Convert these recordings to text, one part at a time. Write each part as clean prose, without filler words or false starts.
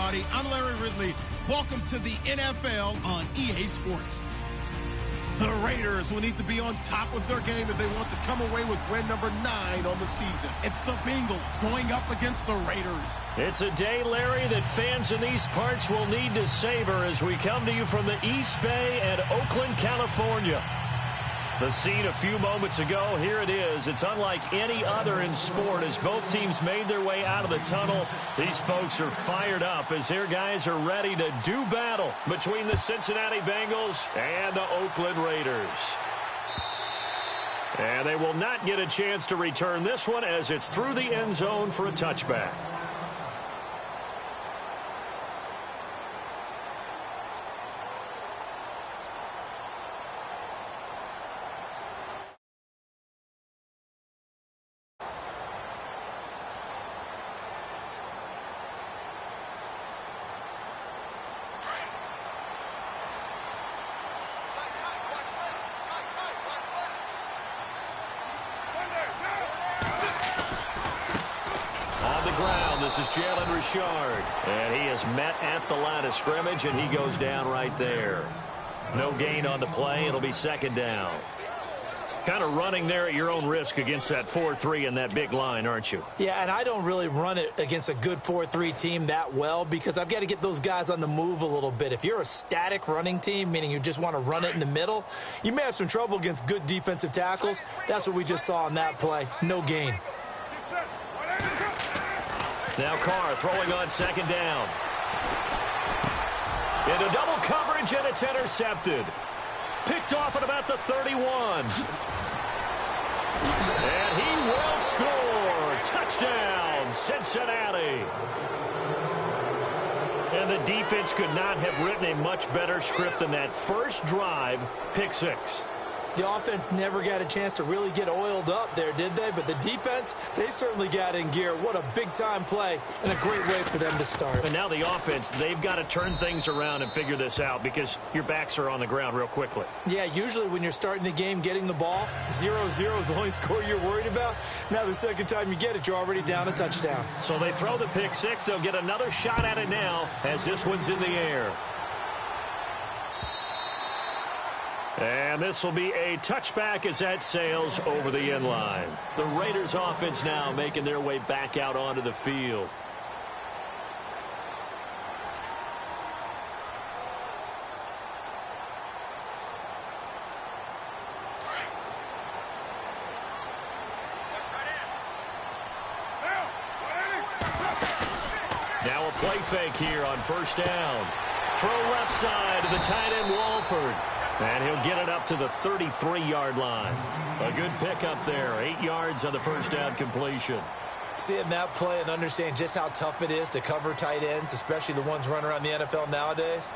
everybody. I'm Larry Ridley. Welcome to the NFL on EA Sports. The Raiders will need to be on top of their game if they want to come away with win number 9 on the season. It's the Bengals going up against the Raiders. It's a day, Larry, that fans in these parts will need to savor as we come to you from the East Bay and Oakland, California. The scene a few moments ago, here it is. It's unlike any other in sport as both teams made their way out of the tunnel. These folks are fired up as their guys are ready to do battle between the Cincinnati Bengals and the Oakland Raiders. And they will not get a chance to return this one as it's through the end zone for a touchback. This is Jalen Richard, and he is met at the line of scrimmage, and he goes down right there. No gain on the play. It'll be second down. Kind of running there at your own risk against that 4-3 and that big line, aren't you? Yeah, and I don't really run it against a good 4-3 team that well because I've got to get those guys on the move a little bit. If you're a static running team, meaning you just want to run it in the middle, you may have some trouble against good defensive tackles. That's what we just saw on that play. No gain. Now Carr throwing on second down. Into double coverage, and it's intercepted. Picked off at about the 31. And he will score. Touchdown, Cincinnati. And the defense could not have written a much better script than that first drive, pick 6. The offense never got a chance to really get oiled up there, did they? But the defense, they certainly got in gear. What a big-time play and a great way for them to start. And now the offense, they've got to turn things around and figure this out because your backs are on the ground real quickly. Yeah, usually when you're starting the game getting the ball, 0-0 is the only score you're worried about. Now the second time you get it, you're already down a touchdown. So they throw the pick 6. They'll get another shot at it now as this one's in the air. And this will be a touchback as that sails over the end line. The Raiders offense now making their way back out onto the field. Now a play fake here on first down. Throw left side to the tight end Walford. And he'll get it up to the 33-yard line. A good pickup there. 8 yards on the first down completion. Seeing that play and understand just how tough it is to cover tight ends, especially the ones running around the NFL nowadays,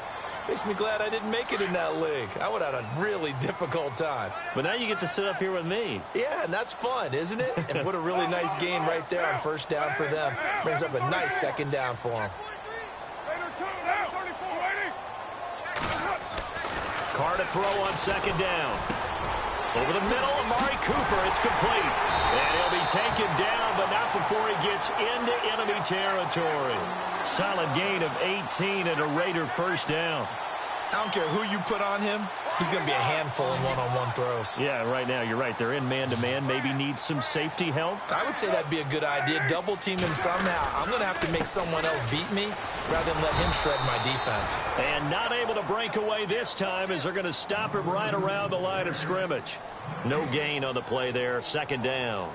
makes me glad I didn't make it in that league. I would have had a really difficult time. But now you get to sit up here with me. Yeah, and that's fun, isn't it? And what a really nice gain right there on first down for them. Brings up a nice second down for them. Carr to throw on second down. Over the middle, Amari Cooper. It's complete. And he'll be taken down, but not before he gets into enemy territory. Solid gain of 18 and a Raider first down. I don't care who you put on him. He's going to be a handful in one-on-one throws. Yeah, right now, you're right. They're in man-to-man. Maybe need some safety help. I would say that'd be a good idea. Double-team him somehow. I'm going to have to make someone else beat me rather than let him shred my defense. And not able to break away this time as they're going to stop him right around the line of scrimmage. No gain on the play there. Second down.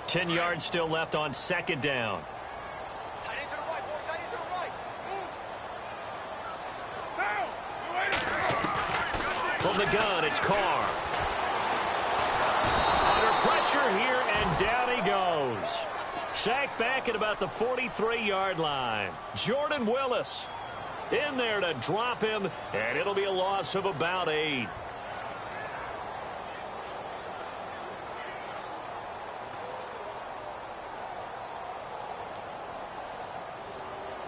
Ten yards still left on second down. From the gun, it's Carr. Under pressure here, and down he goes. Sacked back at about the 43-yard line. Jordan Willis in there to drop him, and it'll be a loss of about 8.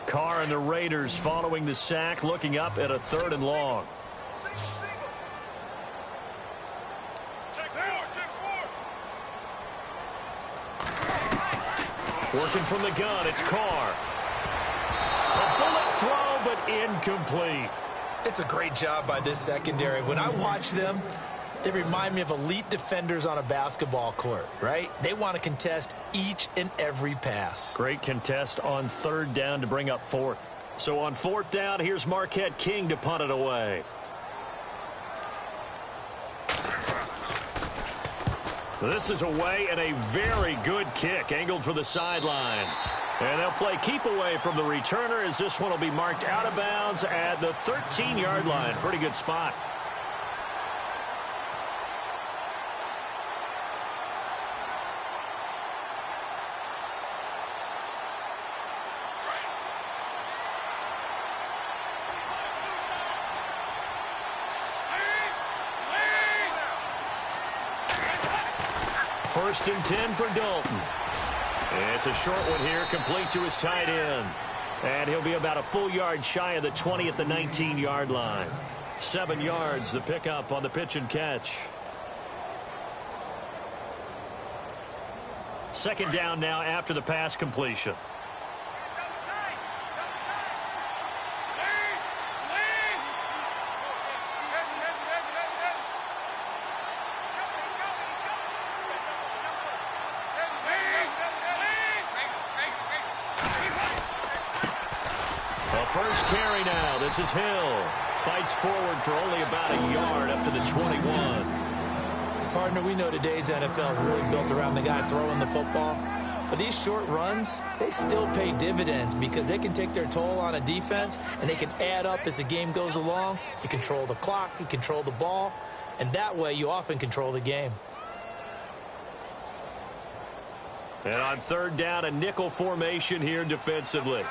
Carr and the Raiders following the sack, looking up at a 3rd and long. Working from the gun, it's Carr. A bullet throw, but incomplete. It's a great job by this secondary. When I watch them, they remind me of elite defenders on a basketball court, right? They want to contest each and every pass. Great contest on third down to bring up fourth. So on fourth down, here's Marquette King to punt it away. This is away and a very good kick, angled for the sidelines. And they'll play keep away from the returner as this one will be marked out of bounds at the 13-yard line. Pretty good spot. First and 10 for Dalton. It's a short one here, complete to his tight end. And he'll be about a full yard shy of the 20 at the 19-yard line. 7 yards, the pickup on the pitch and catch. Second down now after the pass completion. First carry now. This is Hill. Fights forward for only about a yard up to the 21. Partner, we know today's NFL is really built around the guy throwing the football. But these short runs, they still pay dividends because they can take their toll on a defense and they can add up as the game goes along. You control the clock, you control the ball, and that way you often control the game. And on third down, a nickel formation here defensively.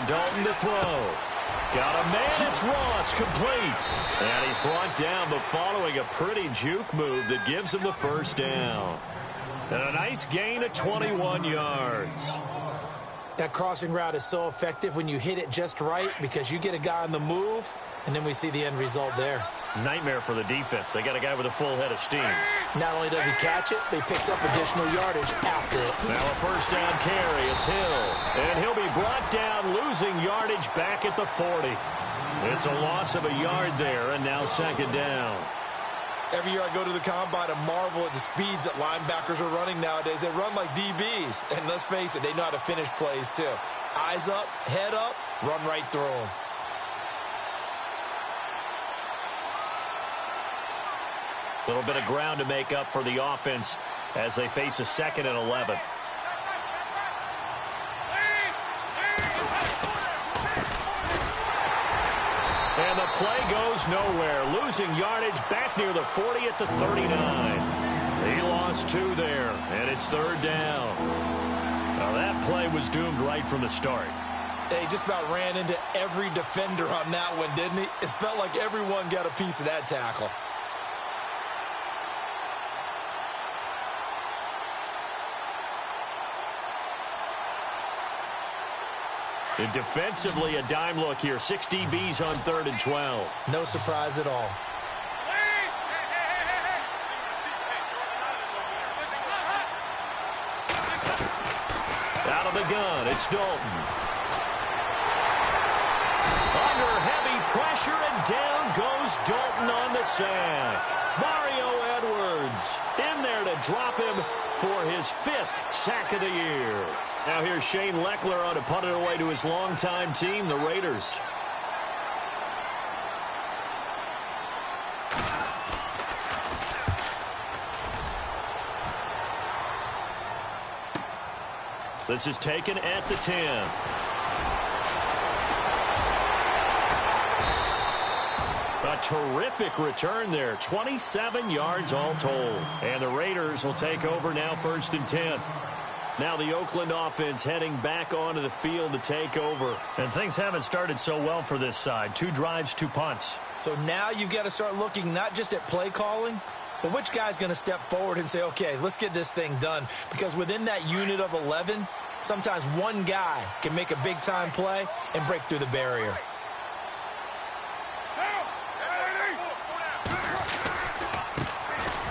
Dalton to throw. Got a man, it's Ross, complete. And he's brought down, but following a pretty juke move that gives him the first down. And a nice gain of 21 yards. That crossing route is so effective when you hit it just right because you get a guy on the move, and then we see the end result there. Nightmare for the defense. They got a guy with a full head of steam. Not only does he catch it, but he picks up additional yardage after it. Now a first down carry. It's Hill. And he'll be brought down, losing yardage back at the 40. It's a loss of a yard there, and now second down. Every year I go to the combine and marvel at the speeds that linebackers are running nowadays. They run like DBs. And let's face it, they know how to finish plays too. Eyes up, head up, run right through them. A little bit of ground to make up for the offense as they face a 2nd and 11. And the play goes nowhere. Losing yardage back near the 40 at the 39. He lost 2 there, and it's third down. Now that play was doomed right from the start. He just about ran into every defender on that one, didn't he? It felt like everyone got a piece of that tackle. And defensively, a dime look here. 6 DBs on 3rd and 12. No surprise at all. Out of the gun, it's Dalton. Under heavy pressure, and down goes Dalton on the sack. Mario Edwards in there to drop him for his 5th sack of the year. Now here's Shane Leckler on to punt it away to his longtime team, the Raiders. This is taken at the 10. A terrific return there. 27 yards all told. And the Raiders will take over now, 1st and 10. Now the Oakland offense heading back onto the field to take over. And things haven't started so well for this side. 2 drives, 2 punts. So now you've got to start looking not just at play calling, but which guy's going to step forward and say, okay, let's get this thing done. Because within that unit of 11, Sometimes one guy can make a big-time play and break through the barrier.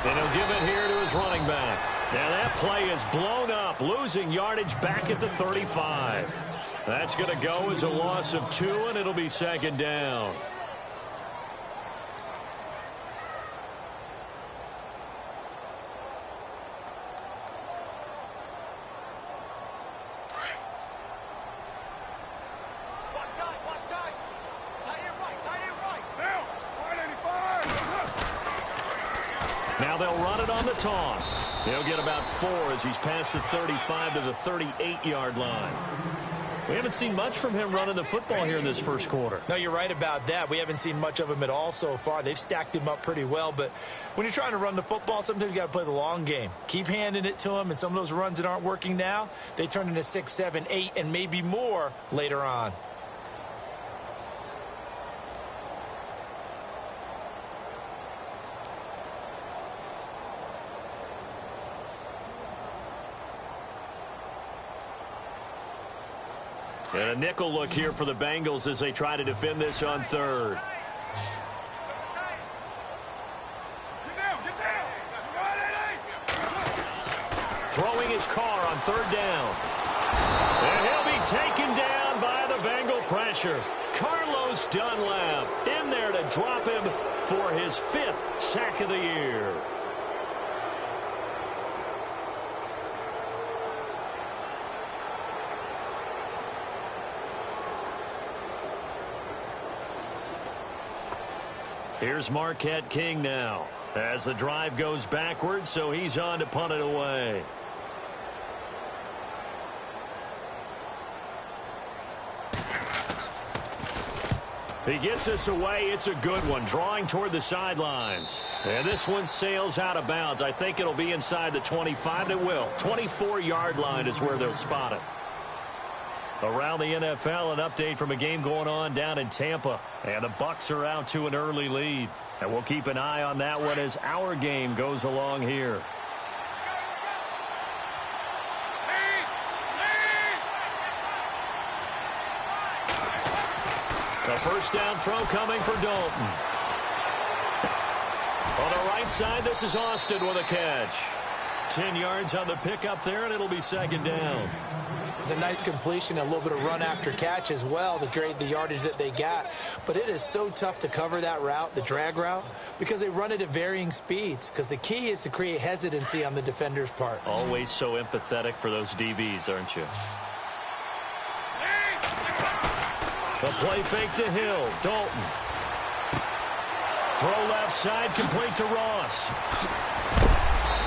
And he'll give it here to his running back. Now that play is blown up, losing yardage back at the 35. That's going to go as a loss of 2, and it'll be second down. Now they'll run it on the toss. He'll get about 4 as he's past the 35 to the 38-yard line. We haven't seen much from him running the football here in this first quarter. No, you're right about that. We haven't seen much of him at all so far. They've stacked him up pretty well, but when you're trying to run the football, sometimes you got to play the long game. Keep handing it to him, and some of those runs that aren't working now, they turn into 6, 7, 8, and maybe more later on. And a nickel look here for the Bengals as they try to defend this on third. Throwing his car on third down. And he'll be taken down by the Bengal pressure. Carlos Dunlap in there to drop him for his 5th sack of the year. Here's Marquette King now as the drive goes backwards, so he's on to punt it away. He gets this away. It's a good one, drawing toward the sidelines. And this one sails out of bounds. I think it'll be inside the 25. It will. 24-yard line is where they'll spot it. Around the NFL, an update from a game going on down in Tampa. And the Bucs are out to an early lead. And we'll keep an eye on that one as our game goes along here. The first down throw coming for Dalton. On the right side, this is Austin with a catch. 10 yards on the pickup there, and it'll be second down. It's a nice completion, a little bit of run after catch as well to create the yardage that they got. But it is so tough to cover that route, the drag route, because they run it at varying speeds. Because the key is to create hesitancy on the defender's part. Always so empathetic for those DBs, aren't you? The play fake to Hill. Dalton. Throw left side, complete to Ross.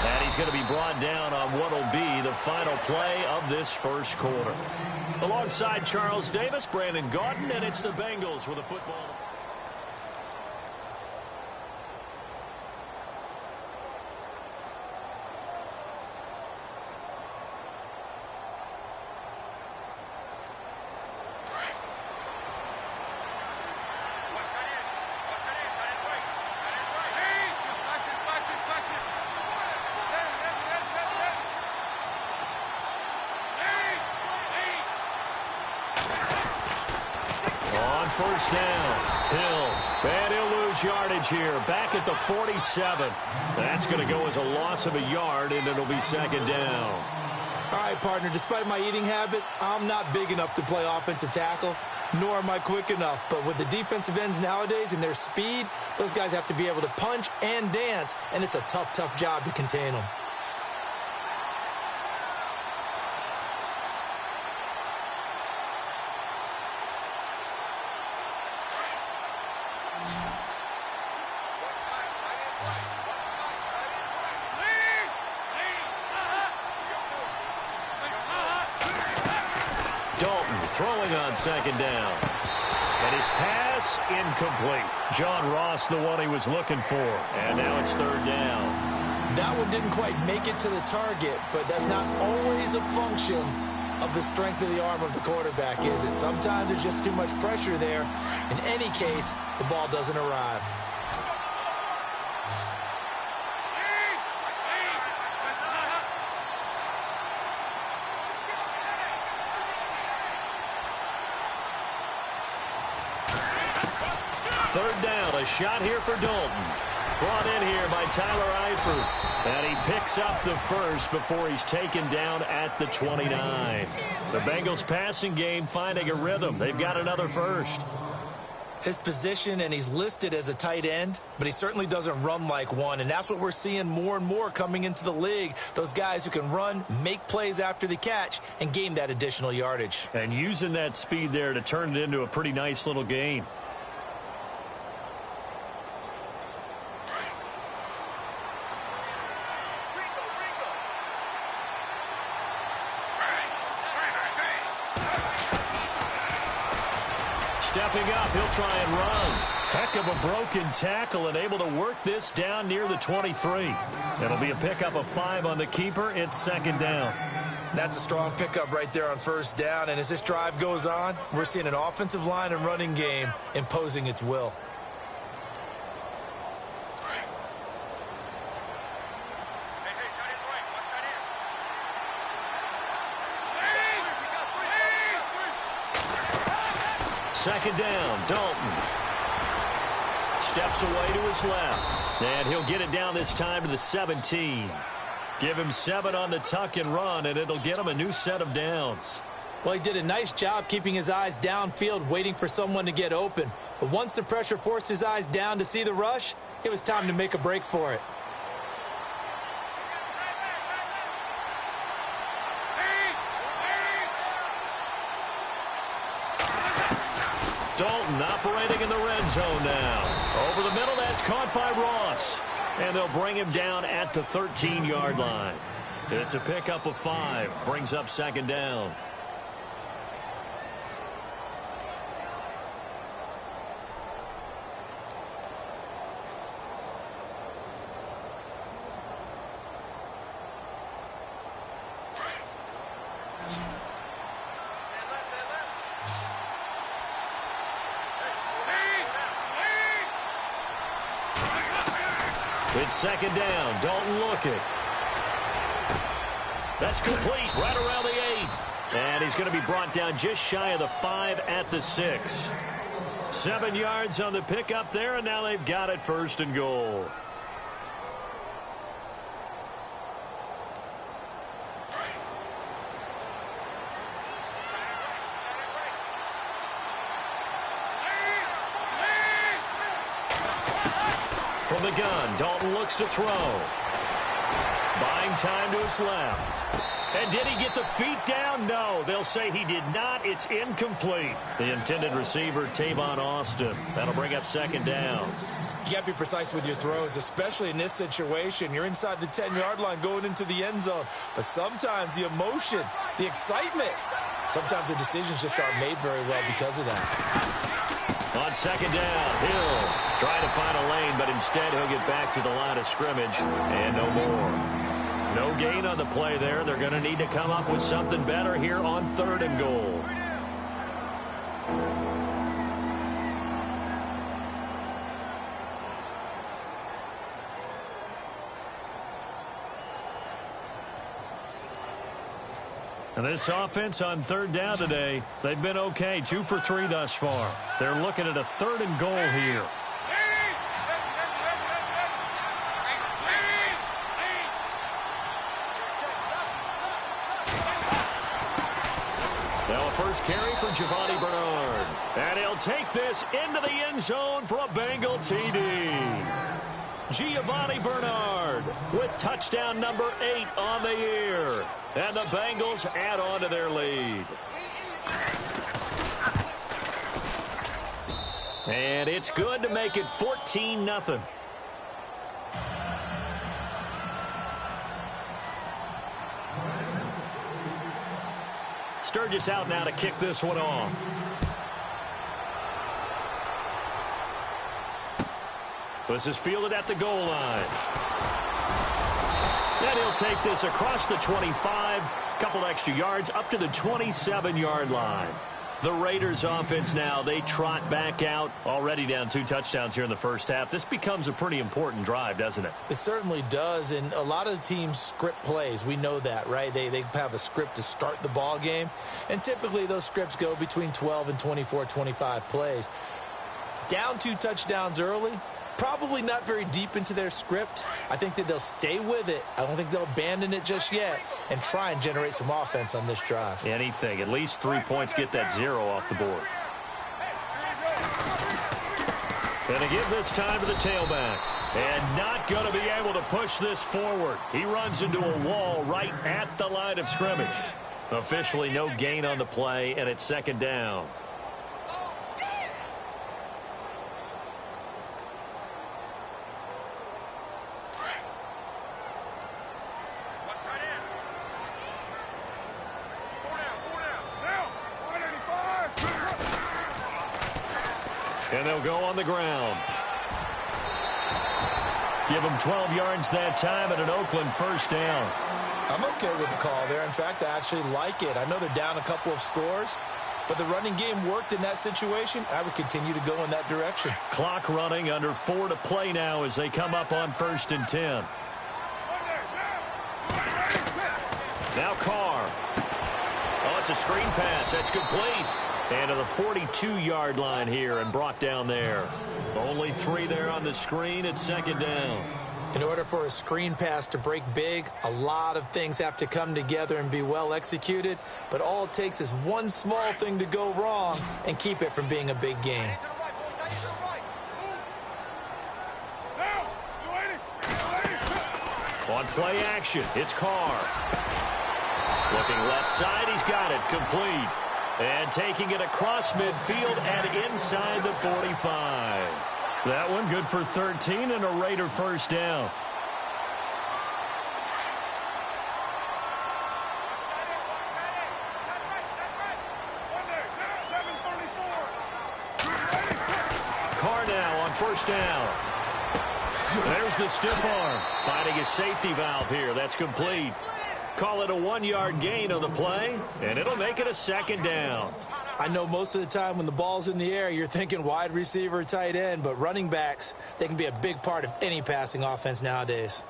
And he's going to be brought down on what will be the final play of this first quarter. Alongside Charles Davis, Brandon Gaudin, and it's the Bengals with a football. First down. Hill. And he'll lose yardage here. Back at the 47. That's going to go as a loss of a yard, and it'll be second down. All right, partner, despite my eating habits, I'm not big enough to play offensive tackle, nor am I quick enough. But with the defensive ends nowadays and their speed, those guys have to be able to punch and dance, and it's a tough, tough job to contain them. Throwing on second down. And his pass incomplete. John Ross, the one he was looking for. And now it's third down. That one didn't quite make it to the target, but that's not always a function of the strength of the arm of the quarterback, is it? Sometimes there's just too much pressure there. In any case, the ball doesn't arrive. third down, a shot here for Dalton. Brought in here by Tyler Eifert. And he picks up the first before he's taken down at the 29. The Bengals passing game finding a rhythm. They've got another first. His position, and he's listed as a tight end, but he certainly doesn't run like one, and that's what we're seeing more and more coming into the league. Those guys who can run, make plays after the catch, and gain that additional yardage. And using that speed there to turn it into a pretty nice little gain. Stepping up, he'll try and run. Heck of a broken tackle and able to work this down near the 23. It'll be a pickup of 5 on the keeper. It's second down. That's a strong pickup right there on first down. And as this drive goes on, we're seeing an offensive line and running game imposing its will. Second down, Dalton. Steps away to his left. And he'll get it down this time to the 17. Give him 7 on the tuck and run, and it'll get him a new set of downs. Well, he did a nice job keeping his eyes downfield, waiting for someone to get open. But once the pressure forced his eyes down to see the rush, it was time to make a break for it. Dalton operating in the red zone now. Over the middle, that's caught by Ross. And they'll bring him down at the 13-yard line. It's a pickup of 5. Brings up second down. It's second down. Dalton looking. That's complete right around the 8. And he's going to be brought down just shy of the 5 at the 6. 7 yards on the pickup there, and now they've got it first and goal. From the gun, Dalton looks to throw. Buying time to his left. And did he get the feet down? No, they'll say he did not. It's incomplete. The intended receiver, Tavon Austin. That'll bring up second down. You got to be precise with your throws, especially in this situation. You're inside the 10-yard line going into the end zone. But sometimes the emotion, the excitement, sometimes the decisions just aren't made very well because of that. On second down, Hill trying to find a lane, but instead he'll get back to the line of scrimmage and no more. No gain on the play there. They're going to need to come up with something better here on third and goal. And this offense on third down today, they've been okay. 2 for 3 thus far. They're looking at a third and goal here. Now a first carry for Giovanni Bernard. And he'll take this into the end zone for a Bengal TD. Giovanni Bernard with touchdown number 8 on the year. And the Bengals add on to their lead. And it's good to make it 14-0. Sturgis out now to kick this one off. This is fielded at the goal line. And he'll take this across the 25, couple extra yards, up to the 27-yard line. The Raiders offense now, they trot back out, already down 2 touchdowns here in the first half. This becomes a pretty important drive, doesn't it? It certainly does, and a lot of the teams script plays. We know that, right? They have a script to start the ball game, and typically those scripts go between 12 and 24, 25 plays. Down 2 touchdowns early, probably not very deep into their script. I think that they'll stay with it. I don't think they'll abandon it just yet and try and generate some offense on this drive. Anything. At least 3 points, get that 0 off the board. Going to give this time to the tailback. And not going to be able to push this forward. He runs into a wall right at the line of scrimmage. Officially no gain on the play, and it's second down. And they'll go on the ground. Give them 12 yards that time and an Oakland first down. I'm okay with the call there. In fact, I actually like it. I know they're down a couple of scores, but the running game worked in that situation. I would continue to go in that direction. Clock running, under 4 to play now as they come up on 1st and 10. Now Carr. Oh, it's a screen pass. That's complete. And to the 42-yard line here and brought down there. Only 3 there on the screen. It's second down. In order for a screen pass to break big, a lot of things have to come together and be well executed. But all it takes is one small thing to go wrong and keep it from being a big game. On play action, it's Carr. Looking left side, he's got it. Complete. And taking it across midfield and inside the 45. That one good for 13 and a Raider first down. Carr now on first down. There's the stiff arm. Finding a safety valve here. That's complete. Call it a 1-yard gain on the play, and it'll make it a second down. I know most of the time when the ball's in the air, you're thinking wide receiver, tight end, but running backs, they can be a big part of any passing offense nowadays.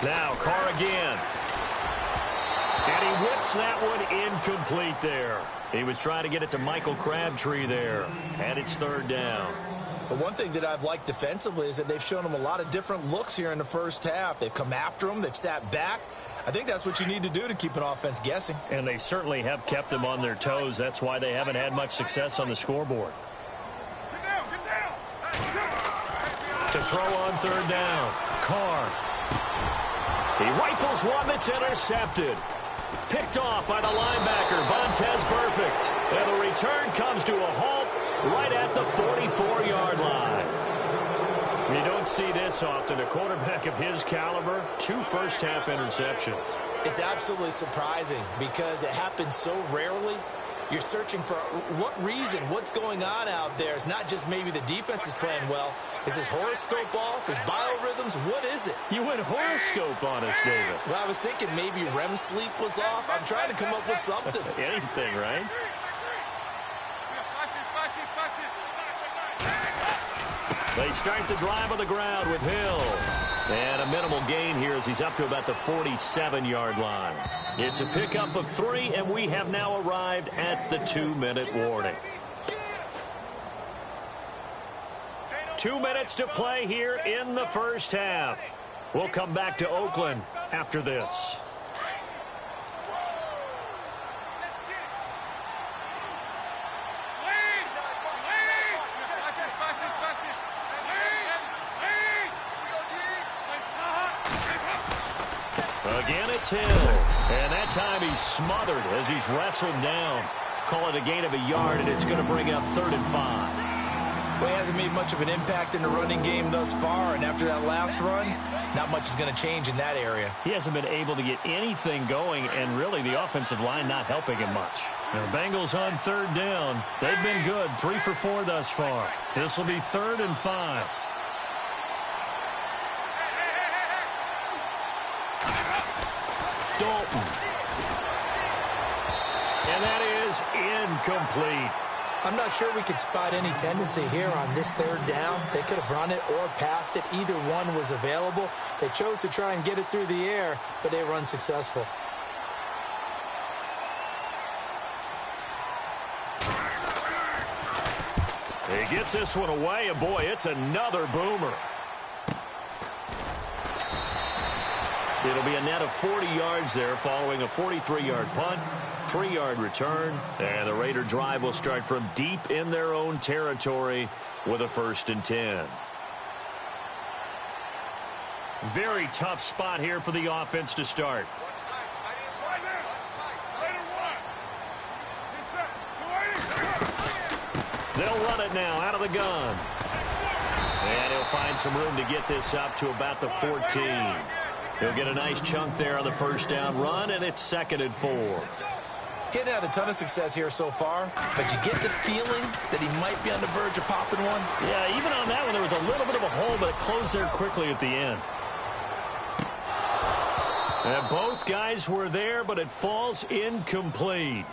Now Carr again. And he whips that one incomplete there. He was trying to get it to Michael Crabtree there. And it's third down. But one thing that I've liked defensively is that they've shown him a lot of different looks here in the first half. They've come after him. They've sat back. I think that's what you need to do to keep an offense guessing. And they certainly have kept them on their toes. That's why they haven't had much success on the scoreboard. To throw on third down. Carr. He rifles one that's intercepted. Picked off by the linebacker, Vontaze Burfict. And the return comes to a halt right at the 44-yard line. You don't see this often. A quarterback of his caliber, 2 first-half interceptions. It's absolutely surprising because it happens so rarely. You're searching for what reason, what's going on out there. It's not just maybe the defense is playing well. Is his horoscope off? His biorhythms? What is it? You went horoscope on us, David. Well, I was thinking maybe REM sleep was off. I'm trying to come up with something. Anything, right? They start the drive on the ground with Hill. And a minimal gain here as he's up to about the 47-yard line. It's a pickup of 3, and we have now arrived at the 2-minute warning. 2 minutes to play here in the first half. We'll come back to Oakland after this. Again, it's Hill. And that time he's smothered as he's wrestled down. Call it a gain of a yard, and it's going to bring up 3rd and 5. Well, he hasn't made much of an impact in the running game thus far, and after that last run, not much is going to change in that area. He hasn't been able to get anything going, and really the offensive line not helping him much. Now, Bengals on 3rd down. They've been good, 3 for 4 thus far. This will be 3rd and 5. Dalton. And that is is incomplete. I'm not sure we could spot any tendency here on this third down. They could have run it or passed it. Either one was available. They chose to try and get it through the air, but they were unsuccessful. He gets this one away, and boy, it's another boomer. It'll be a net of 40 yards there following a 43-yard punt, 3-yard return, and the Raider drive will start from deep in their own territory with a 1st and 10. Very tough spot here for the offense to start. They'll run it now out of the gun. And he'll find some room to get this up to about the 14. He'll get a nice chunk there on the 1st down run, and it's 2nd and 4. Getting had a ton of success here so far, but you get the feeling that he might be on the verge of popping one. Yeah, even on that one, there was a little bit of a hole, but it closed there quickly at the end. And both guys were there, but it falls incomplete.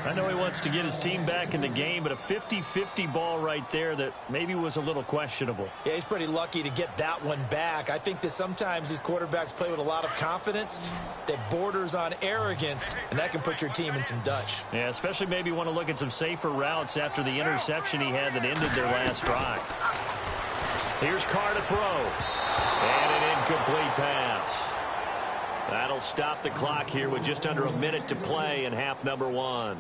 I know he wants to get his team back in the game, but a 50-50 ball right there that maybe was a little questionable. Yeah, he's pretty lucky to get that one back. I think that sometimes these quarterbacks play with a lot of confidence that borders on arrogance, and that can put your team in some Dutch. Yeah, especially maybe want to look at some safer routes after the interception he had that ended their last drive. Here's Carr to throw. And an incomplete pass. That'll stop the clock here with just under a minute to play in half number 1.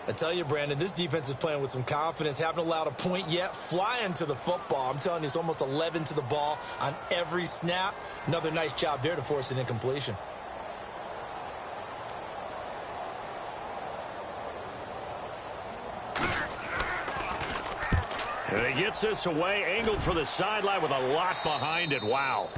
I tell you, Brandon, this defense is playing with some confidence. Haven't allowed a point yet. Flying to the football. I'm telling you, it's almost 11 to the ball on every snap. Another nice job there to force an incompletion. And he gets this away, angled for the sideline with a lock behind it. Wow.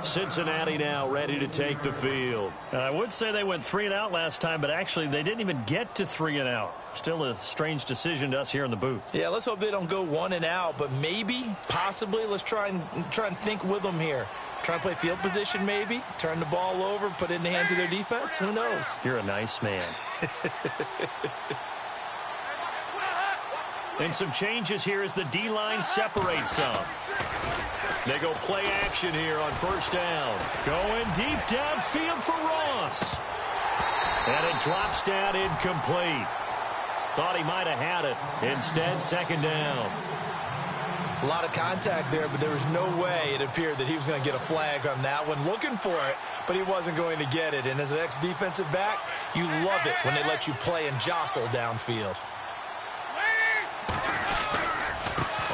Cincinnati now ready to take the field. I would say they went 3 and out last time, but actually they didn't even get to 3 and out. Still a strange decision to us here in the booth. Yeah, let's hope they don't go 1 and out, but maybe, possibly, let's try and think with them here. Try and play field position maybe, turn the ball over, put it in the hands of their defense. Who knows? You're a nice man. And some changes here as the D-line separates some. They go play action here on 1st down. Going deep downfield for Ross. And it drops down incomplete. Thought he might have had it. Instead, 2nd down. A lot of contact there, but there was no way it appeared that he was going to get a flag on that one. Looking for it, but he wasn't going to get it. And as an ex-defensive back, you love it when they let you play and jostle downfield.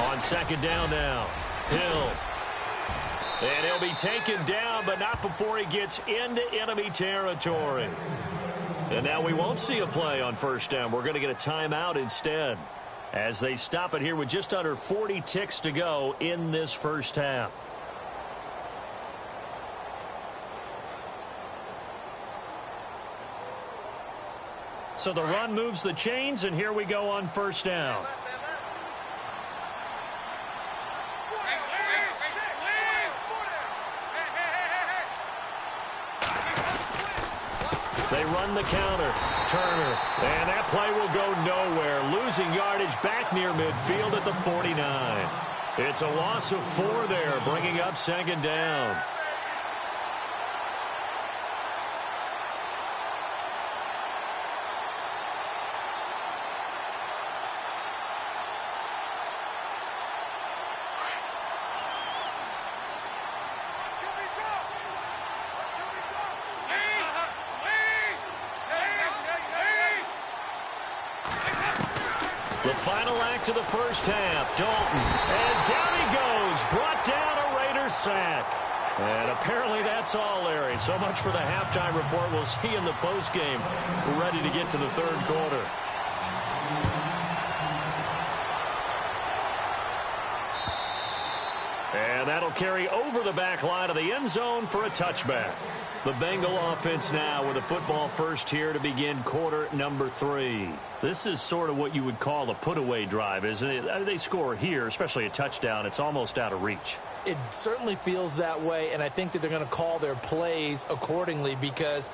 On 2nd down now, Hill. And he'll be taken down, but not before he gets into enemy territory. And now we won't see a play on 1st down. We're going to get a timeout instead as they stop it here with just under 40 ticks to go in this 1st half. So the run moves the chains, and here we go on 1st down. They run the counter. Turner. And that play will go nowhere. Losing yardage back near midfield at the 49. It's a loss of 4 there, bringing up 2nd down. The final act of the 1st half, Dalton, and down he goes, brought down a Raiders sack. And apparently that's all, Larry. So much for the halftime report. We'll see in the postgame. We're ready to get to the 3rd quarter. And that'll carry over the back line of the end zone for a touchback. The Bengal offense now with a football first here to begin quarter number 3. This is sort of what you would call a put-away drive, isn't it? They score here, especially a touchdown. It's almost out of reach. It certainly feels that way, and I think that they're going to call their plays accordingly because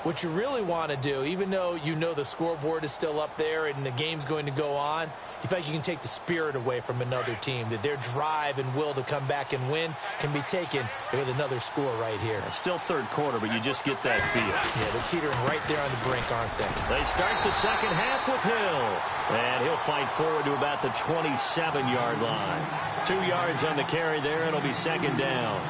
What you really want to do, even though you know the scoreboard is still up there and the game's going to go on, you feel like you can take the spirit away from another team, that their drive and will to come back and win can be taken with another score right here. Still third quarter, but you just get that feel. Yeah, they're teetering right there on the brink, aren't they? They start the second half with Hill. And he'll fight forward to about the 27-yard line. 2 yards on the carry there. It'll be second down.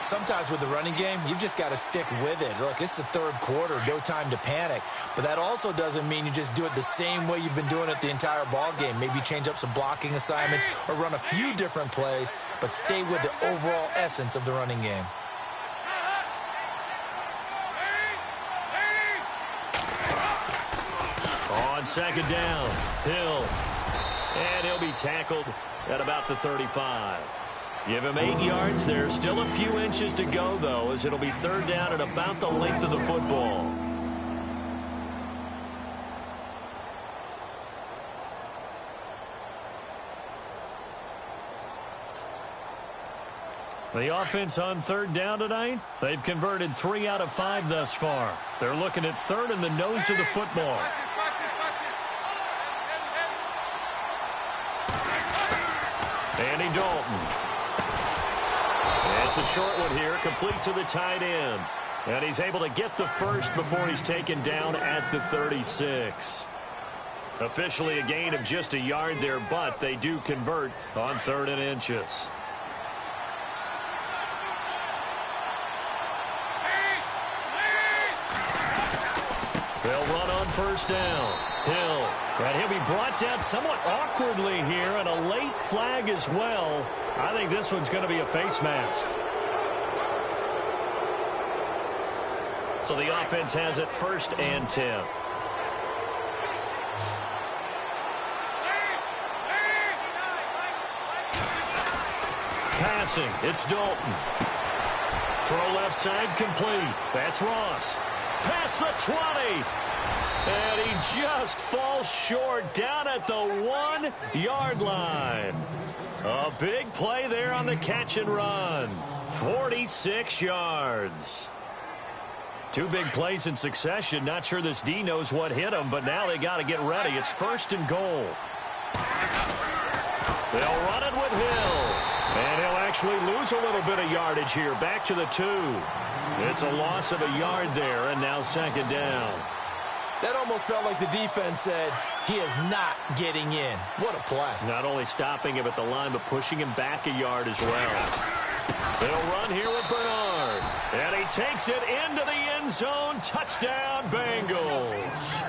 Sometimes with the running game, you've just got to stick with it. Look, it's the third quarter, no time to panic. But that also doesn't mean you just do it the same way you've been doing it the entire ball game. Maybe change up some blocking assignments or run a few different plays, but stay with the overall essence of the running game. On second down, Hill. And he'll be tackled at about the 35. Give him 8 yards there. Still a few inches to go, though, as it'll be third down at about the length of the football. The offense on third down tonight, they've converted 3 out of 5 thus far. They're looking at third in the nose of the football. Andy Dalton. It's a short one here, complete to the tight end. And he's able to get the first before he's taken down at the 36. Officially a gain of just a yard there, but they do convert on 3rd and inches. They'll run on first down. Hill. And he'll be brought down somewhat awkwardly here, and a late flag as well. I think this one's going to be a face mask. So the offense has it 1st and 10. Passing, it's Dalton. Throw left side complete. That's Ross. Past the 20. And he just falls short down at the 1-yard line. A big play there on the catch and run. 46 yards. 2 big plays in succession. Not sure this D knows what hit him, but now they got to get ready. It's 1st and goal. They'll run it with Hill. And he'll actually lose a little bit of yardage here. Back to the 2. It's a loss of a yard there, and now 2nd down. That almost felt like the defense said, he is not getting in. What a play. Not only stopping him at the line, but pushing him back a yard as well. They'll run here with Bernard. And he takes it into the end zone. Touchdown, Bengals.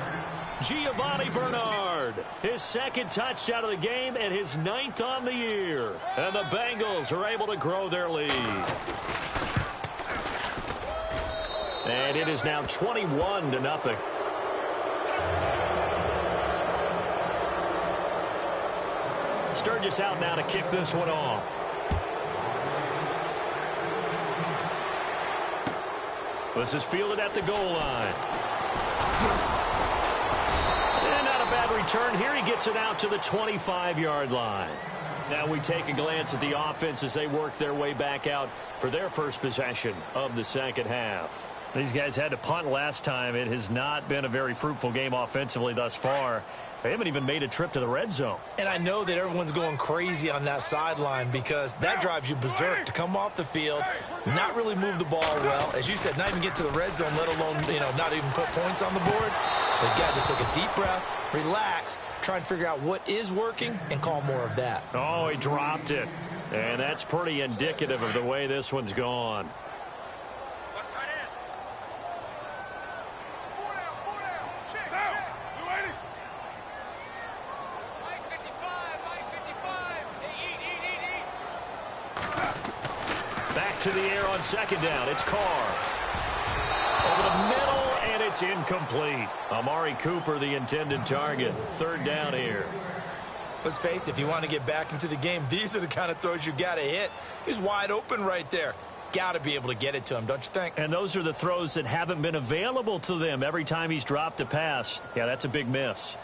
Giovanni Bernard, his 2nd touchdown of the game and his 9th on the year. And the Bengals are able to grow their lead. And it is now 21-0. Sturgis out now to kick this one off. This is fielded at the goal line. And not a bad return here. He gets it out to the 25-yard line. Now we take a glance at the offense as they work their way back out for their first possession of the second half. These guys had to punt last time. It has not been a very fruitful game offensively thus far. They haven't even made a trip to the red zone. And I know that everyone's going crazy on that sideline because that drives you berserk to come off the field, not really move the ball well. As you said, not even get to the red zone, let alone, not even put points on the board. They've got to just take a deep breath, relax, try and figure out what is working and call more of that. Oh, he dropped it. And that's pretty indicative of the way this one's gone. To the air on 2nd down. It's Carr. Over the middle, and it's incomplete. Amari Cooper, the intended target. 3rd down here. Let's face it, if you want to get back into the game, these are the kind of throws you got to hit. He's wide open right there. Got to be able to get it to him, don't you think? And those are the throws that haven't been available to them every time he's dropped a pass. Yeah, that's a big miss.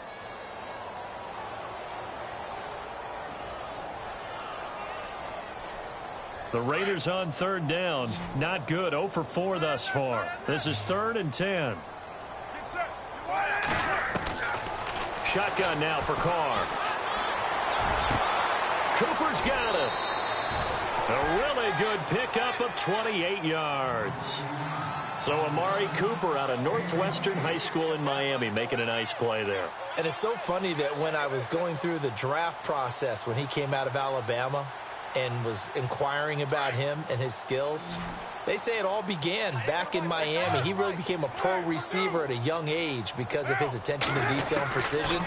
The Raiders on 3rd down. Not good. 0 for 4 thus far. This is 3rd and 10. shotgun now for Carr. Cooper's got it. A really good pickup of 28 yards. So Amari Cooper out of Northwestern High School in Miami making a nice play there. And it's so funny that when I was going through the draft process when he came out of Alabama and was inquiring about him and his skills, they say it all began back in Miami. He really became a pro receiver at a young age because of his attention to detail and precision.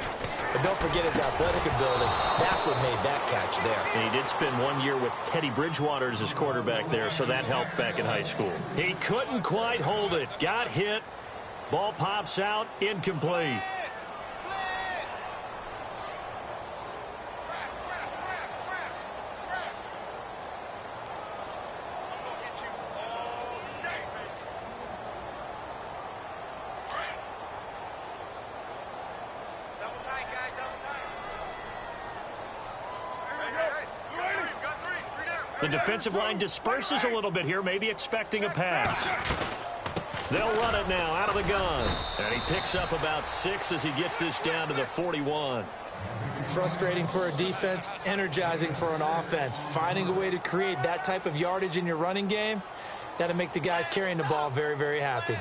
But don't forget his athletic ability. That's what made that catch there. And he did spend 1 year with Teddy Bridgewater as his quarterback there, so that helped back in high school. He couldn't quite hold it. Got hit. Ball pops out. Incomplete. The defensive line disperses a little bit here, maybe expecting a pass. They'll run it now out of the gun. And he picks up about 6 as he gets this down to the 41. Frustrating for a defense, energizing for an offense. Finding a way to create that type of yardage in your running game, that'll make the guys carrying the ball very, very happy.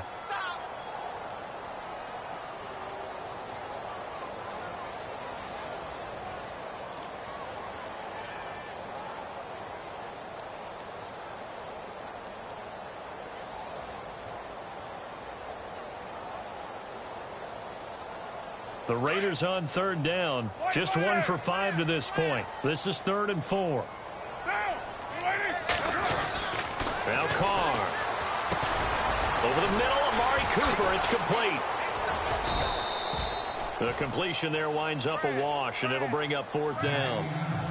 The Raiders on third down. Just 1 for 5 to this point. This is 3rd and 4. Now Carr. Over the middle, Amari Cooper. It's complete. The completion there winds up a wash, and it'll bring up 4th down.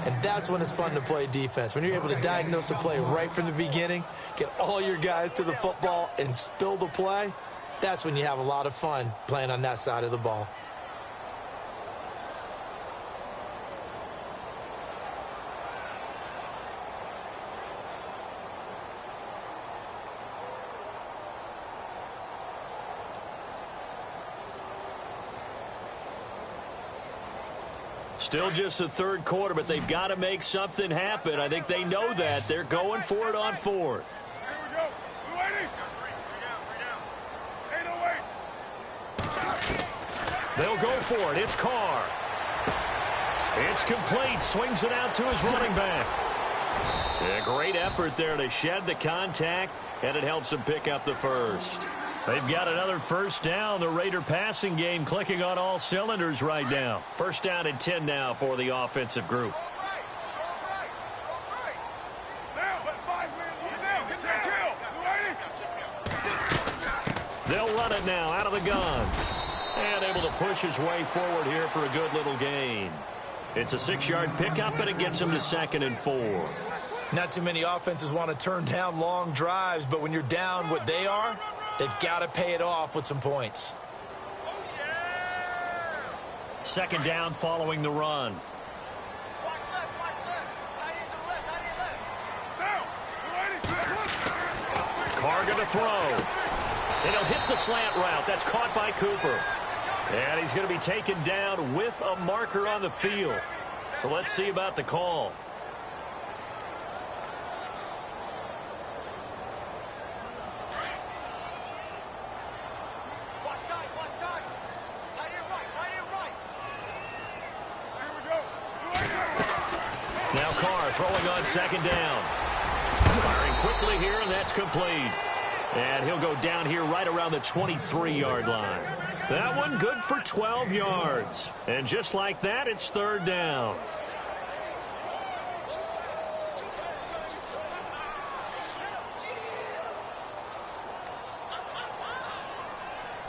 And that's when it's fun to play defense. When you're able to diagnose a play right from the beginning, get all your guys to the football, and spill the play, that's when you have a lot of fun playing on that side of the ball. Still just the 3rd quarter, but they've got to make something happen. I think they know that. They're going for it on 4th. They'll go for it. It's Carr. It's complete. Swings it out to his running back. A great effort there to shed the contact, and it helps him pick up the first. They've got another 1st down. The Raider passing game clicking on all cylinders right now. 1st down and 10 now for the offensive group. They'll run it now out of the gun. And able to push his way forward here for a good little gain. It's a 6-yard pickup, and it gets him to 2nd and 4. Not too many offenses want to turn down long drives, but when you're down what they are, they've got to pay it off with some points. 2nd down following the run. Carr going to throw. And he'll hit the slant route. That's caught by Cooper. And he's going to be taken down with a marker on the field. So let's see about the call. Now Carr throwing on 2nd down. Firing quickly here, and that's complete. And he'll go down here right around the 23-yard line. That one good for 12 yards. And just like that, it's 3rd down.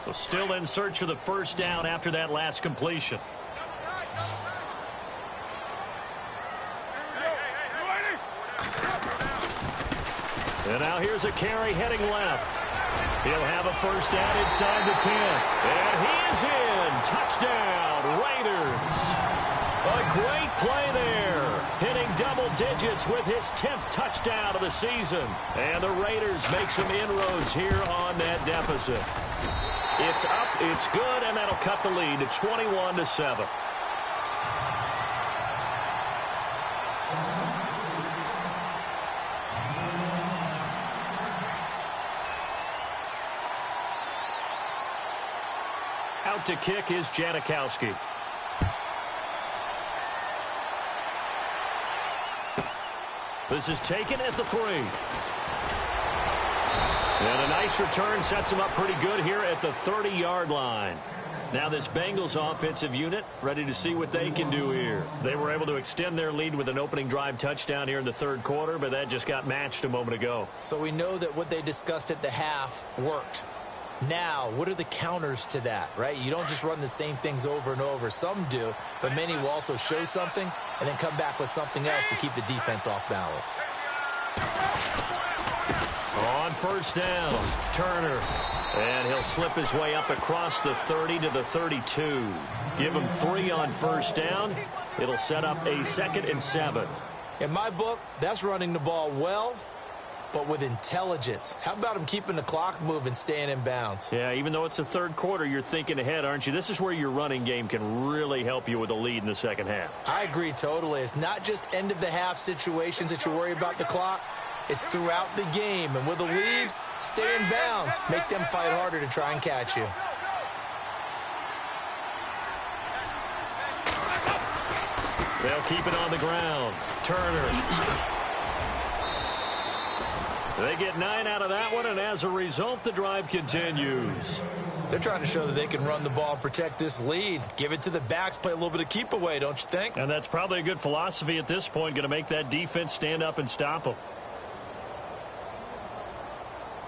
So still in search of the 1st down after that last completion. And now here's a carry heading left. He'll have a 1st down inside the 10. And he is in. Touchdown, Raiders. A great play there. Hitting double digits with his 10th touchdown of the season. And the Raiders make some inroads here on that deficit. It's up, it's good, and that'll cut the lead to 21-7. Out to kick is Janikowski. This is taken at the 3. And a nice return sets him up pretty good here at the 30-yard line. Now this Bengals offensive unit ready to see what they can do here. They were able to extend their lead with an opening drive touchdown here in the third quarter, but that just got matched a moment ago. So we know that what they discussed at the half worked. Now, what are the counters to that, right? You don't just run the same things over and over. Some do, but many will also show something and then come back with something else to keep the defense off balance. On first down, Turner. And he'll slip his way up across the 30 to the 32. Give him 3 on first down. It'll set up a 2nd and 7. In my book, that's running the ball well, but with intelligence. How about him keeping the clock moving, staying in bounds? Yeah, even though it's the third quarter, you're thinking ahead, aren't you? This is where your running game can really help you with a lead in the second half. I agree totally. It's not just end-of-the-half situations that you worry about the clock. It's throughout the game. And with a lead, stay in bounds. Make them fight harder to try and catch you. They'll keep it on the ground. Turner. They get 9 out of that one, and as a result, the drive continues. They're trying to show that they can run the ball and protect this lead. Give it to the backs, play a little bit of keep away, don't you think? And that's probably a good philosophy at this point, going to make that defense stand up and stop them.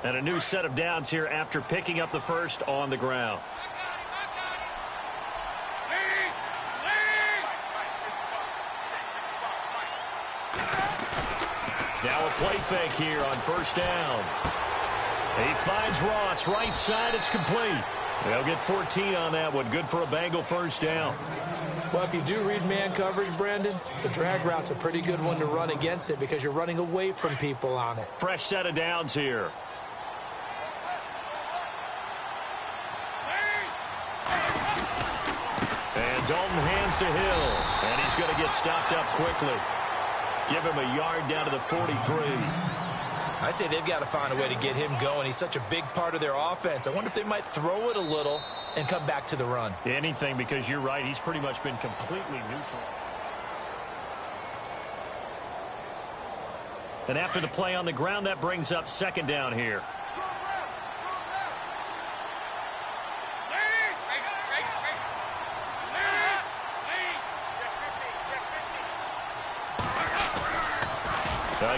And a new set of downs here after picking up the first on the ground. Now a play fake here on first down. He finds Ross, right side, it's complete. They'll get 14 on that one. Good for a Bengal first down. Well, if you do read man coverage, Brandon, the drag route's a pretty good one to run against it because you're running away from people on it. Fresh set of downs here. And Dalton hands to Hill, and he's going to get stopped up quickly. Give him a yard down to the 43. I'd say they've got to find a way to get him going. He's such a big part of their offense. I wonder if they might throw it a little and come back to the run. Anything, because you're right. He's pretty much been completely neutral. And after the play on the ground, that brings up second down here.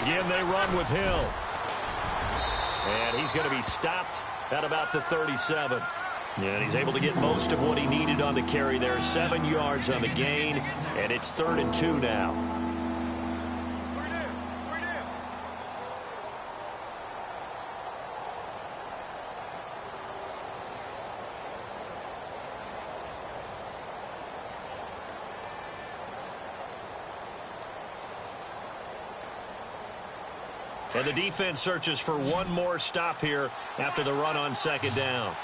Again, they run with Hill. And he's going to be stopped at about the 37. And he's able to get most of what he needed on the carry there. 7 yards on the gain, and it's 3rd and 2 now. And the defense searches for one more stop here after the run on second down.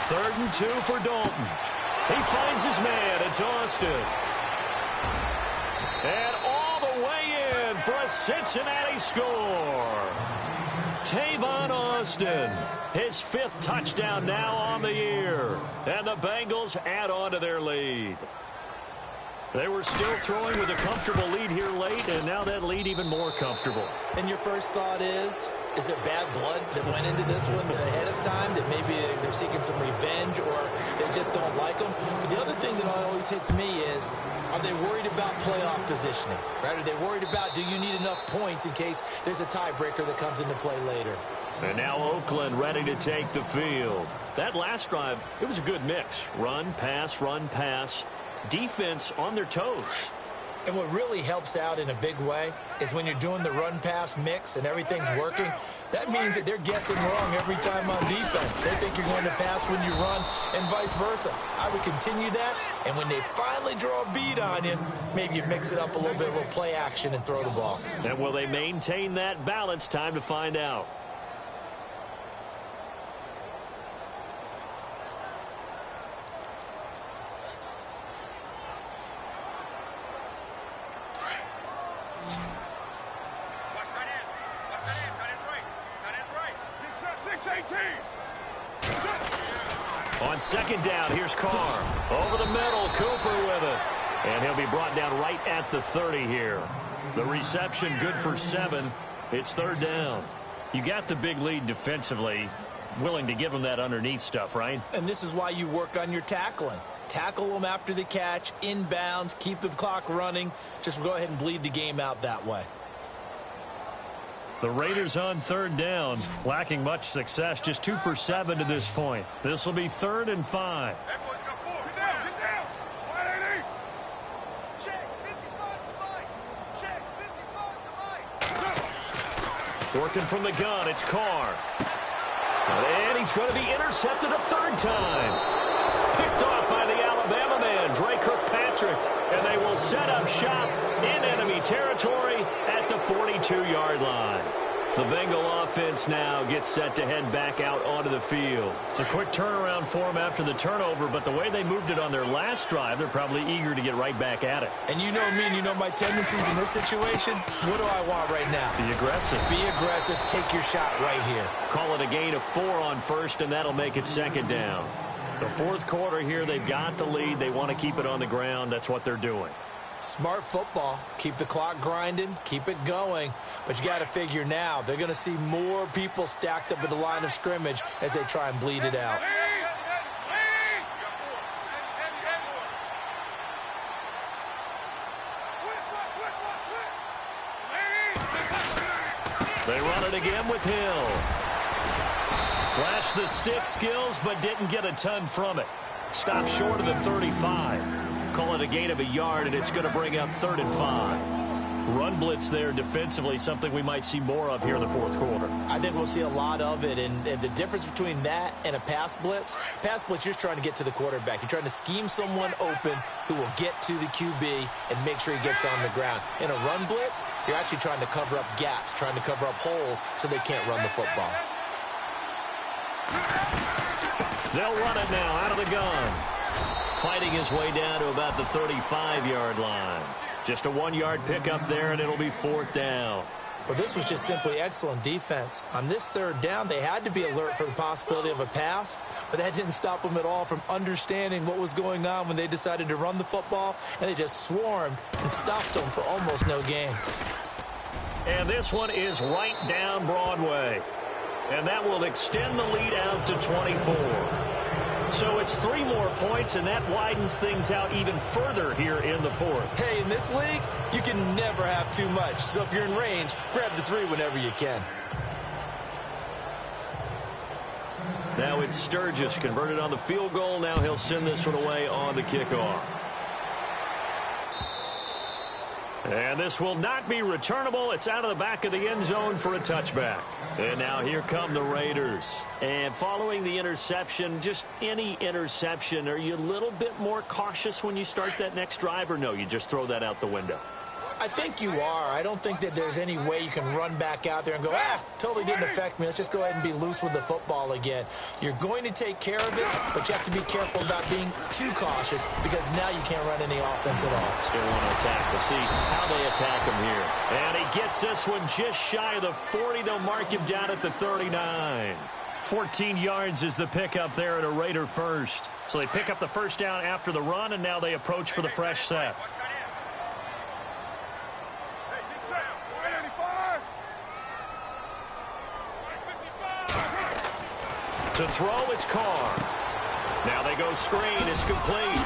3rd and 2 for Dalton. He finds his man. It's Austin. And all the way in for a Cincinnati score. Tavon Austin, his 5th touchdown now on the year. And the Bengals add on to their lead. They were still throwing with a comfortable lead here late, and now that lead even more comfortable. And your first thought is there bad blood that went into this one ahead of time, that maybe they're seeking some revenge or they just don't like them? But the other thing that always hits me is, are they worried about playoff positioning? Right? Are they worried about, do you need enough points in case there's a tiebreaker that comes into play later? And now Oakland ready to take the field. That last drive, it was a good mix. Run, pass, defense on their toes. And what really helps out in a big way is when you're doing the run-pass mix and everything's working, that means that they're guessing wrong every time on defense. They think you're going to pass when you run and vice versa. I would continue that, and when they finally draw a beat on you, maybe you mix it up a little bit, a little play action, and throw the ball. And will they maintain that balance? Time to find out. On second down, here's Carr. Over the middle, Cooper with it. And he'll be brought down right at the 30 here. The reception good for 7. It's third down. You got the big lead defensively. Willing to give them that underneath stuff, right? And this is why you work on your tackling. Tackle them after the catch, inbounds, keep the clock running. Just go ahead and bleed the game out that way. The Raiders on third down, lacking much success, just 2 for 7 to this point. This will be 3rd and 5. Working from the gun, it's Carr. And he's going to be intercepted a 3rd time. Picked off by the Alabama man, Dre Kirkpatrick. And they will set up shop in enemy territory at the 42-yard line. The Bengal offense now gets set to head back out onto the field. It's a quick turnaround for them after the turnover, but the way they moved it on their last drive, they're probably eager to get right back at it. And you know me and you know my tendencies in this situation. What do I want right now? Be aggressive. Be aggressive. Take your shot right here. Call it a gain of 4 on first, and that'll make it second down. The fourth quarter here, they've got the lead. They want to keep it on the ground. That's what they're doing. Smart football. Keep the clock grinding. Keep it going. But you got to figure now, they're going to see more people stacked up at the line of scrimmage as they try and bleed it out. They run it again with Hill. Flashed the stick skills, but didn't get a ton from it. Stopped short of the 35. Call it a gain of a yard, and it's going to bring up 3rd and 5. Run blitz there defensively, something we might see more of here in the fourth quarter. I think we'll see a lot of it, and the difference between that and a pass blitz, you're just trying to get to the quarterback. You're trying to scheme someone open who will get to the QB and make sure he gets on the ground. In a run blitz, you're actually trying to cover up gaps, trying to cover up holes so they can't run the football. They'll run it now out of the gun. Fighting his way down to about the 35-yard line. Just a 1-yard pickup there, and it'll be 4th down. Well, this was just simply excellent defense. On this 3rd down, they had to be alert for the possibility of a pass, but that didn't stop them at all from understanding what was going on when they decided to run the football, and they just swarmed and stopped them for almost no gain. And this one is right down Broadway. And that will extend the lead out to 24. So it's 3 more points, and that widens things out even further here in the fourth. Hey, in this league, you can never have too much. So if you're in range, grab the 3 whenever you can. Now it's Sturgis converted on the field goal. Now he'll send this one away on the kickoff. And this will not be returnable. It's out of the back of the end zone for a touchback. And now here come the Raiders. And following the interception, just any interception, are you a little bit more cautious when you start that next drive, or no, you just throw that out the window? I think you are. I don't think that there's any way you can run back out there and go, totally didn't affect me. Let's just go ahead and be loose with the football again. You're going to take care of it, but you have to be careful about being too cautious because now you can't run any offense at all. Still want to attack. We'll see how they attack him here. And he gets this one just shy of the 40. They'll mark him down at the 39. 14 yards is the pickup there at a Raider first. So they pick up the first down after the run, and now they approach for the fresh set. To throw, it's Carr. Now they go screen. It's complete.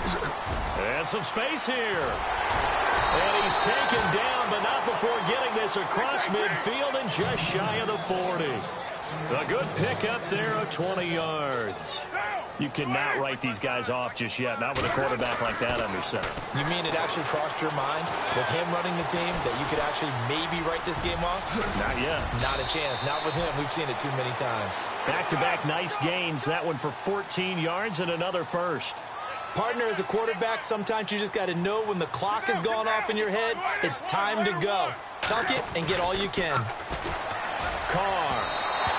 And some space here. And he's taken down, but not before getting this across midfield and just shy of the 40. A good pickup there of 20 yards. You cannot write these guys off just yet, not with a quarterback like that under center. You mean it actually crossed your mind with him running the team that you could actually maybe write this game off? Not yet. Not a chance. Not with him. We've seen it too many times. Back-to-back nice gains. That one for 14 yards and another first. Partner, as a quarterback, sometimes you just got to know when the clock has gone off in your head, it's time to go. Tuck it and get all you can. Carr.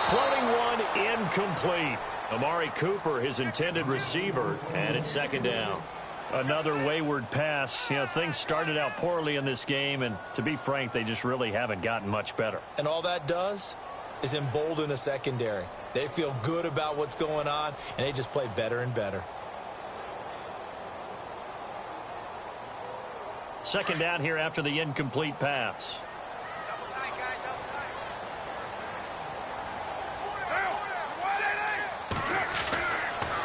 Floating one, incomplete. Amari Cooper, his intended receiver, and it's second down. Another wayward pass. You know, things started out poorly in this game, and to be frank, they just really haven't gotten much better. And all that does is embolden a secondary. They feel good about what's going on, and they just play better and better. Second down here after the incomplete pass.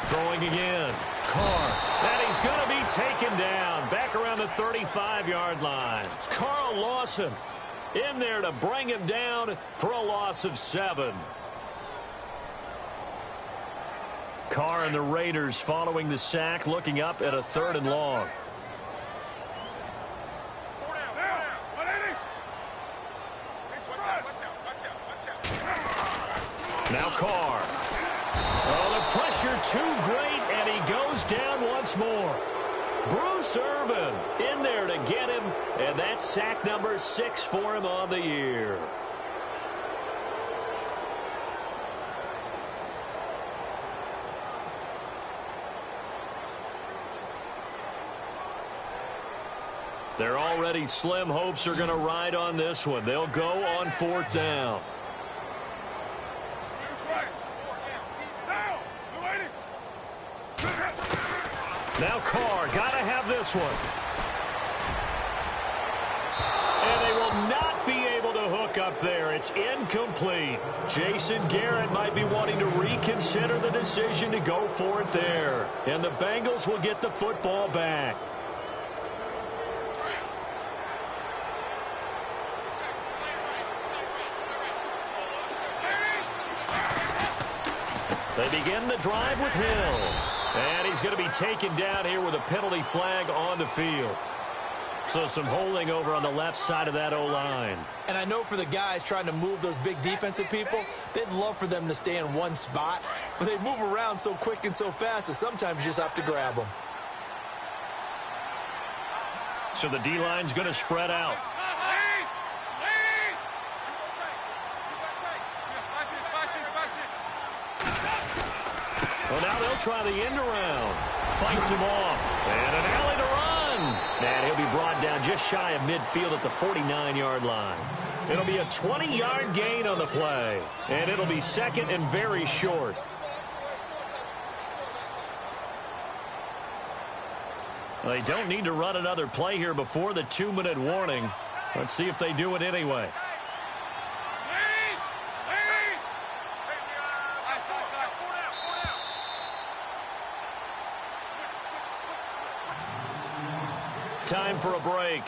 Throwing again. Carr. And he's going to be taken down. Back around the 35-yard line. Carl Lawson in there to bring him down for a loss of 7. Carr and the Raiders following the sack, looking up at a 3rd and long. Now Carr. Oh, the pressure too great, and he goes down once more. Bruce Irvin in there to get him, and that's sack number 6 for him on the year. Their already slim hopes are going to ride on this one. They'll go on 4th down. Now Carr, got to have this one. And they will not be able to hook up there. It's incomplete. Jason Garrett might be wanting to reconsider the decision to go for it there. And the Bengals will get the football back. They begin the drive with Hill. And he's going to be taken down here with a penalty flag on the field. So some holding over on the left side of that O-line. And I know for the guys trying to move those big defensive people, they'd love for them to stay in one spot. But they move around so quick and so fast that sometimes you just have to grab them. So the D-line's going to spread out. Well, now they'll try the end around. Fights him off. And an alley to run. And he'll be brought down just shy of midfield at the 49-yard line. It'll be a 20-yard gain on the play. And it'll be second and very short. Well, they don't need to run another play here before the 2-minute warning. Let's see if they do it anyway. Time for a break.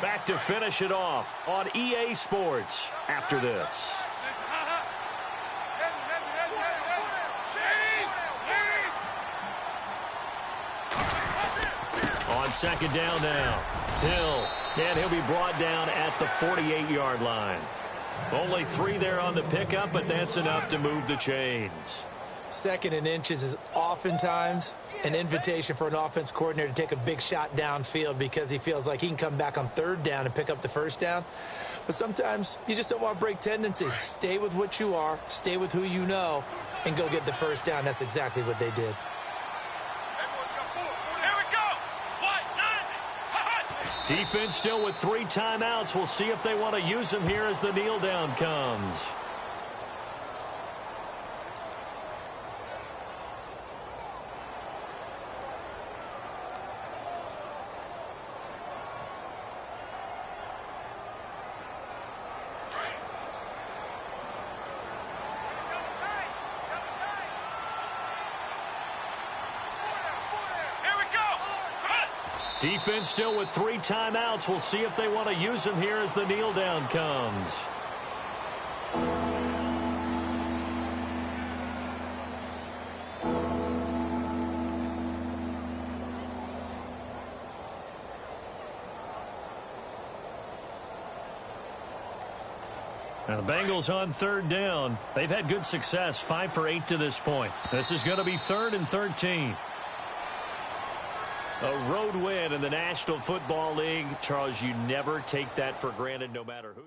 Back to finish it off on EA Sports after this. On second down now. Hill. And he'll be brought down at the 48-yard line. Only 3 there on the pickup, but that's enough to move the chains. 2nd and inches is oftentimes an invitation for an offense coordinator to take a big shot downfield because he feels like he can come back on 3rd down and pick up the 1st down. But sometimes you just don't want to break tendency. Stay with what you are, stay with who you know, and go get the 1st down. That's exactly what they did. Defense still with 3 timeouts. We'll see if they want to use them here as the kneel down comes. Defense still with 3 timeouts. We'll see if they want to use them here as the kneel down comes. And the Bengals on third down. They've had good success, 5 for 8 to this point. This is going to be 3rd and 13. A road win in the National Football League. Charles, you never take that for granted no matter who.